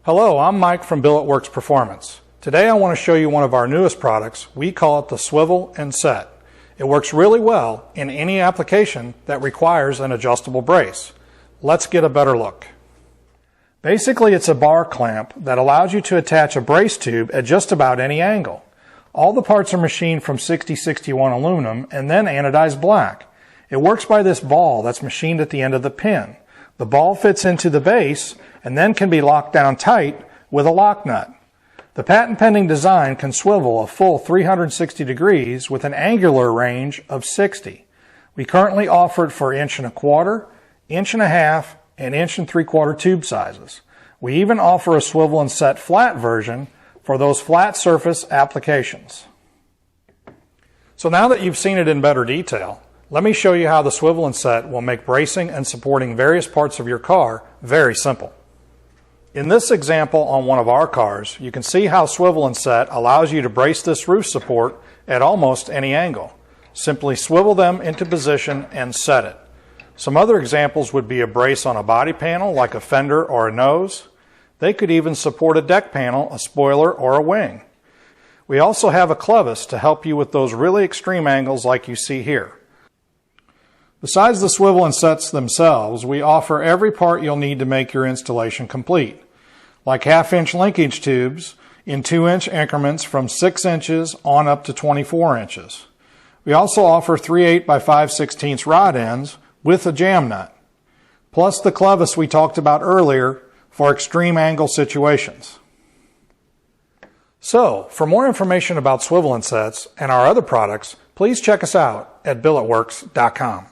Hello, I'm Mike from Billetwerx Performance. Today I want to show you one of our newest products. We call it the Swivel-N-Set. It works really well in any application that requires an adjustable brace. Let's get a better look. Basically, it's a bar clamp that allows you to attach a brace tube at just about any angle. All the parts are machined from 6061 aluminum and then anodized black. It works by this ball that's machined at the end of the pin. The ball fits into the base and then can be locked down tight with a lock nut. The patent pending design can swivel a full 360 degrees with an angular range of 60. We currently offer it for 1 1/4 inch, 1.5 inch, and 1 3/4 inch tube sizes. We even offer a Swivel-N-Set flat version for those flat surface applications. So now that you've seen it in better detail, let me show you how the Swivel-N-Set will make bracing and supporting various parts of your car very simple. In this example on one of our cars, you can see how Swivel-N-Set allows you to brace this roof support at almost any angle. Simply swivel them into position and set it. Some other examples would be a brace on a body panel like a fender or a nose. They could even support a deck panel, a spoiler, or a wing. We also have a clevis to help you with those really extreme angles like you see here. Besides the Swivel-N-Sets themselves, we offer every part you'll need to make your installation complete, like 1/2 inch linkage tubes in 2 inch increments from 6 inches on up to 24 inches. We also offer 3/8 by 5/16 rod ends with a jam nut, plus the clevis we talked about earlier for extreme angle situations. So, for more information about Swivel-N-Sets and our other products, please check us out at billetwerx.com.